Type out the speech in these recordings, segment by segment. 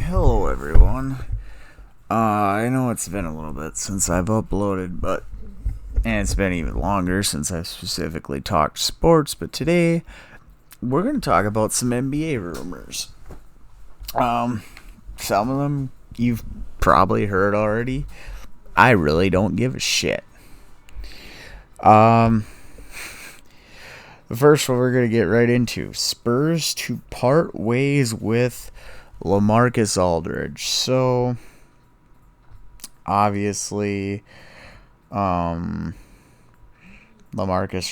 Hello, everyone. I know it's been a little bit since I've uploaded, and it's been even longer since I've specifically talked sports, but today we're going to talk about some NBA rumors. Um, some of them you've probably heard already. I really don't give a shit. Um, the first one we're going to get right into Spurs to part ways with LaMarcus Aldridge. So, obviously, LaMarcus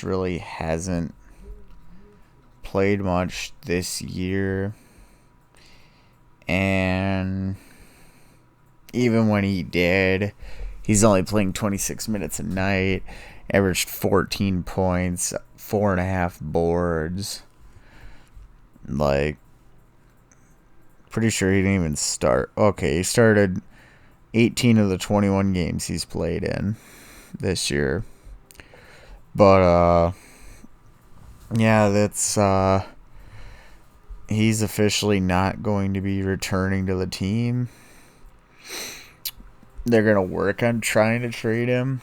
really hasn't played much this year. And even when he did, he's only playing 26 minutes a night, averaged 14 points, 4.5 boards. Like, pretty sure he didn't even start. Okay, he started 18 of the 21 games he's played in this year. But, yeah, he's officially not going to be returning to the team. They're going to work on trying to trade him.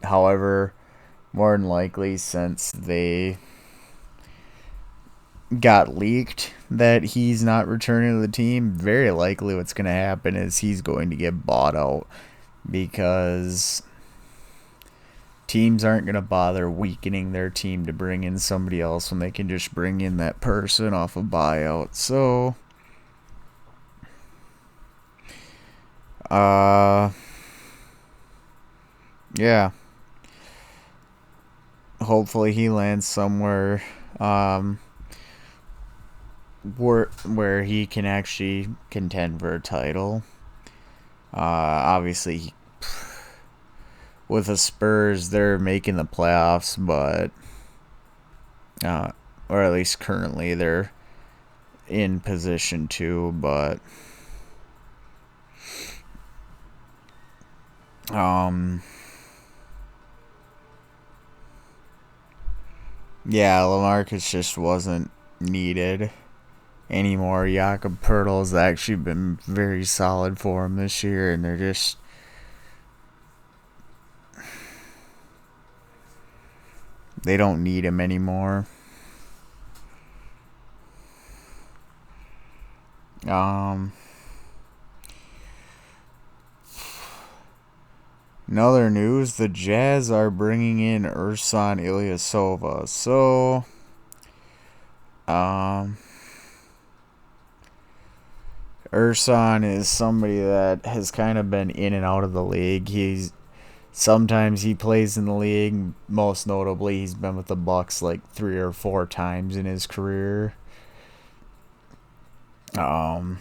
However, more than likely, since they got leaked that he's not returning to the team, very likely what's going to happen is he's going to get bought out because teams aren't going to bother weakening their team to bring in somebody else when they can just bring in that person off a buyout. So, yeah. Hopefully he lands somewhere where he can actually contend for a title. Obviously, with the Spurs, they're making the playoffs, but or at least currently they're in position to. But yeah, LaMarcus just wasn't needed anymore. Jakob Pertl's actually been very solid for him this year, and they don't need him anymore. In other news, the Jazz are bringing in Ersan Ilyasova. So, Ersan is somebody that has kind of been in and out of the league. Sometimes he plays in the league. Most notably, he's been with the Bucks like 3 or 4 times in his career. But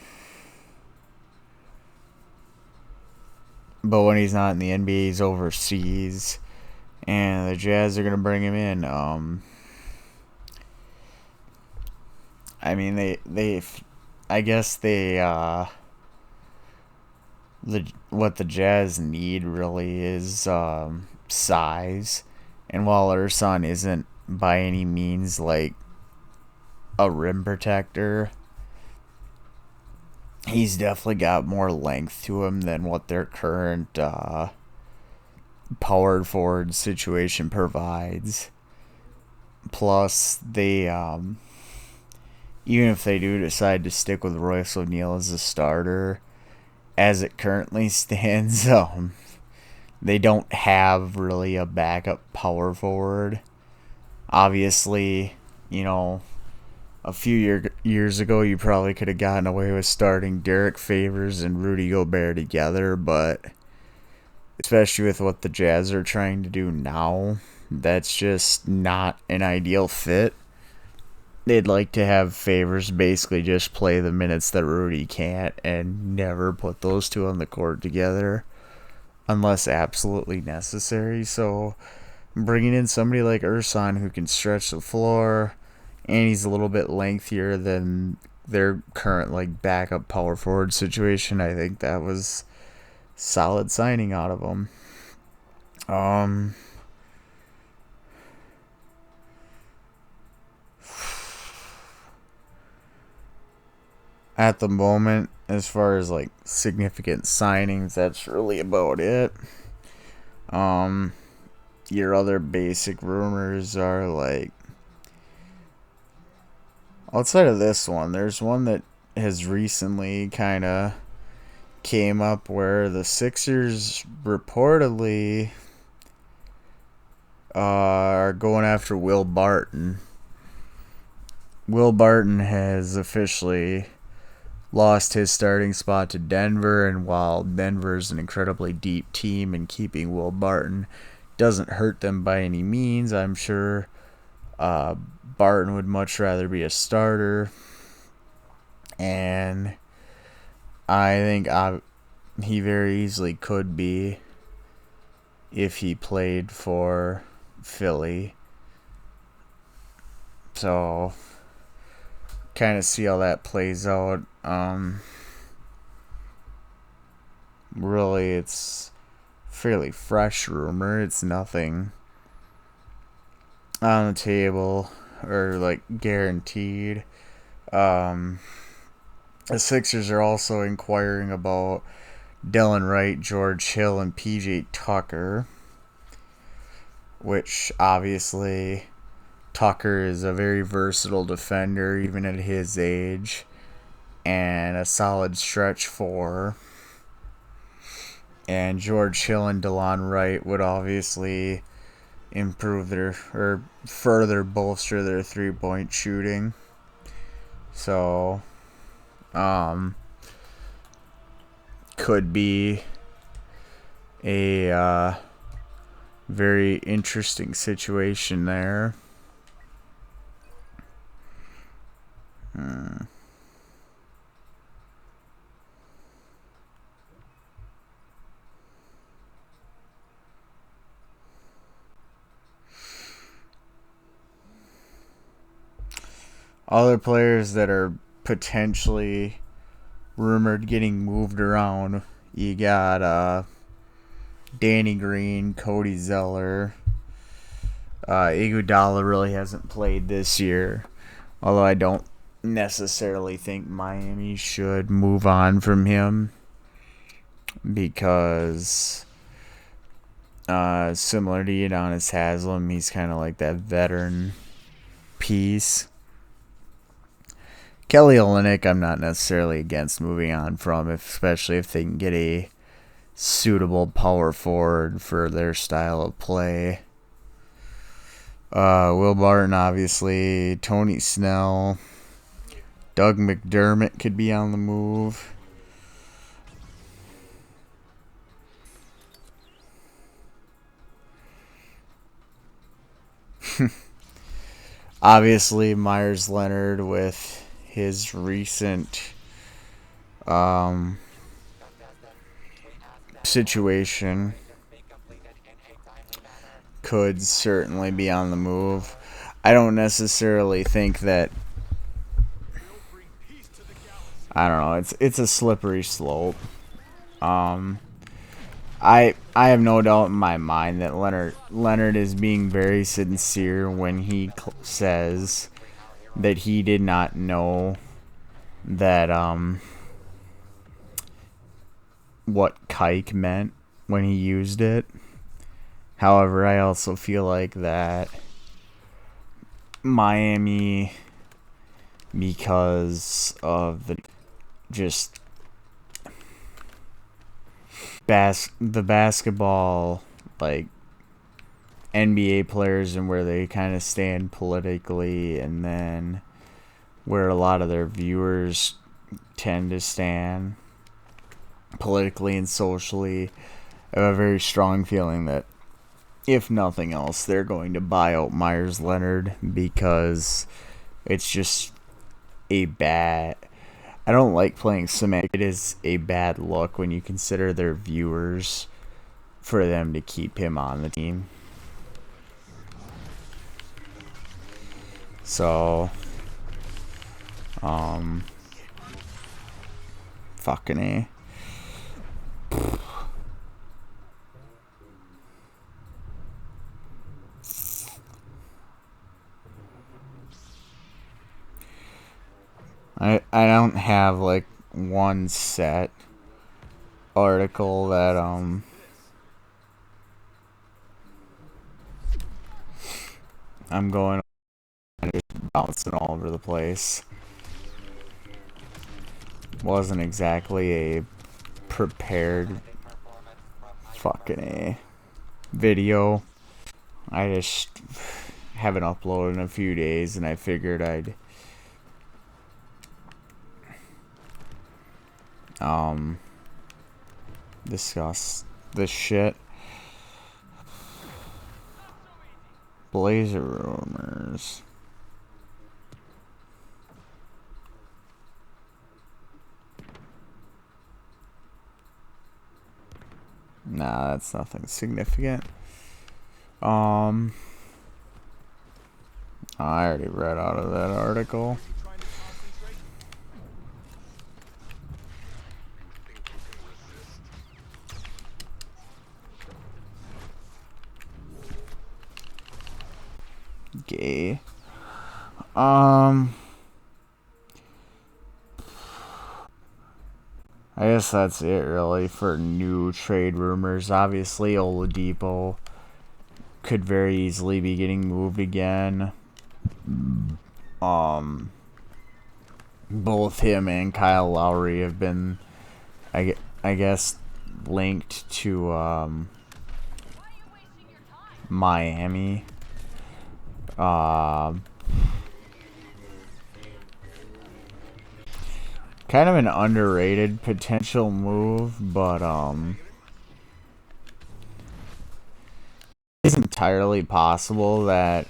when he's not in the NBA, he's overseas, and the Jazz are gonna bring him in. I mean, I guess what the Jazz need really is size, and while Ersan isn't by any means like a rim protector, he's definitely got more length to him than what their current power forward situation provides. Plus, even if they do decide to stick with Royce O'Neal as a starter, as it currently stands, they don't have really a backup power forward. Obviously, a few years ago, you probably could have gotten away with starting Derek Favors and Rudy Gobert together, but especially with what the Jazz are trying to do now, that's just not an ideal fit. They'd like to have Favors basically just play the minutes that Rudy can't and never put those two on the court together unless absolutely necessary. So bringing in somebody like Ersan who can stretch the floor, and he's a little bit lengthier than their current like backup power forward situation, I think that was solid signing out of them. At the moment, as far as like significant signings, that's really about it. Um, your other basic rumors are like outside of this one, there's one that has recently kind of came up where the Sixers reportedly are going after Will Barton. Will Barton has officially lost his starting spot to Denver, and while Denver is an incredibly deep team and keeping Will Barton doesn't hurt them by any means, I'm sure Barton would much rather be a starter, and I think he very easily could be if he played for Philly. So, kind of see how that plays out. Really, it's fairly fresh rumor. It's nothing on the table or like guaranteed. The Sixers are also inquiring about Delon Wright, George Hill, and PJ Tucker, which obviously Tucker is a very versatile defender even at his age and a solid stretch four. And George Hill and Delon Wright would obviously improve their or further bolster their 3-point shooting. So, could be a very interesting situation there. Other players that are potentially rumored getting moved around, you got Danny Green, Cody Zeller. Iguodala really hasn't played this year, although I don't necessarily think Miami should move on from him because similar to Udonis Haslem, he's kind of like that veteran piece. Kelly Olynyk, I'm not necessarily against moving on from, especially if they can get a suitable power forward for their style of play. Will Barton, obviously. Tony Snell. Doug McDermott could be on the move. Obviously, Myers Leonard with his recent situation could certainly be on the move. I don't necessarily think that. I don't know. It's a slippery slope. I have no doubt in my mind that Leonard is being very sincere when he says that he did not know that what kike meant when he used it. However, I also feel like that Miami, because of the just the basketball, like NBA players and where they kind of stand politically, and then where a lot of their viewers tend to stand politically and socially, I have a very strong feeling that if nothing else, they're going to buy out Myers Leonard because it's just a bad. I don't like playing cement. It is a bad look when you consider their viewers for them to keep him on the team. So, fucking A. I don't have like one set article that I'm going and just bouncing all over the place. Wasn't exactly a prepared fucking video. I just haven't uploaded in a few days, and I figured I'd discuss this shit. Blazer rumors. Nah, that's nothing significant. I already read out of that article. Gay. I guess that's it really for new trade rumors. Obviously, Oladipo could very easily be getting moved again. Both him and Kyle Lowry have been, I guess, linked to Miami. Kind of an underrated potential move, but it's entirely possible that,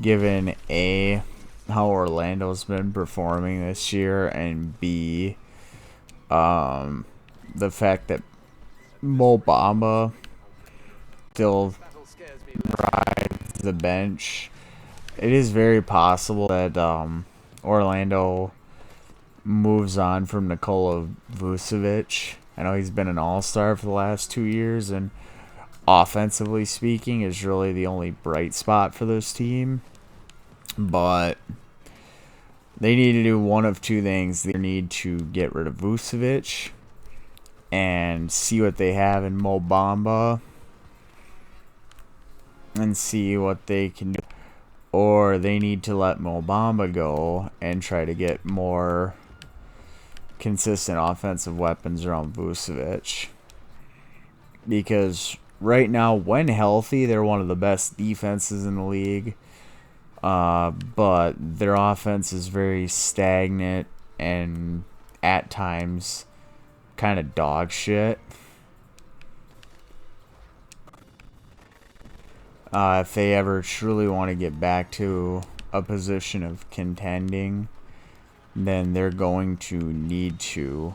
given A, how Orlando's been performing this year, and B, the fact that Mo Bamba still rides the bench, it is very possible that Orlando moves on from Nikola Vucevic. I know he's been an all-star for the last 2 years, and offensively speaking is really the only bright spot for this team. But they need to do one of two things. They need to get rid of Vucevic and see what they have in Mo Bamba and see what they can do. Or they need to let Mo Bamba go and try to get more consistent offensive weapons around Vucevic. Because right now, when healthy, they're one of the best defenses in the league. But their offense is very stagnant and at times kind of dog shit. If they ever truly want to get back to a position of contending, then they're going to need to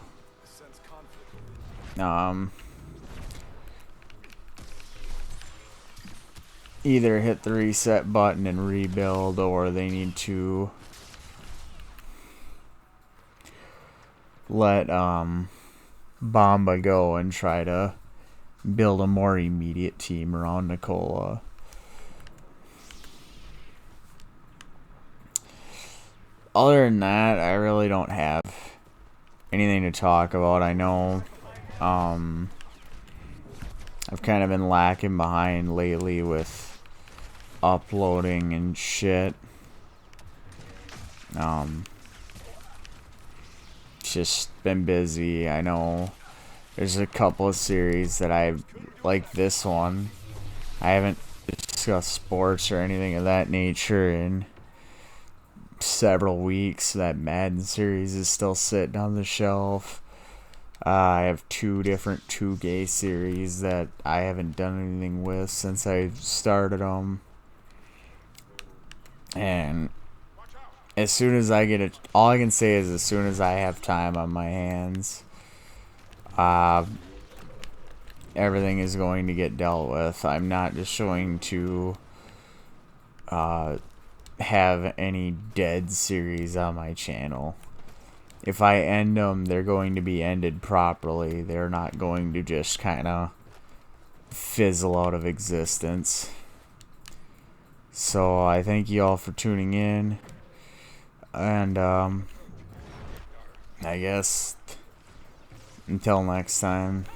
either hit the reset button and rebuild, or they need to let Bamba go and try to build a more immediate team around Nikola. Other than that, I really don't have anything to talk about. I know I've kind of been lacking behind lately with uploading and shit. Just been busy. I know there's a couple of series that I like. This one, I haven't discussed sports or anything of that nature in several weeks. That Madden series is still sitting on the shelf. I have 2 different 2K series that I haven't done anything with since I started them. And as soon as I get it, all I can say is as soon as I have time on my hands, everything is going to get dealt with. I'm not just going to have any dead series on my channel. If I end them, they're going to be ended properly. They're not going to just kind of fizzle out of existence. So I thank you all for tuning in, and I guess until next time.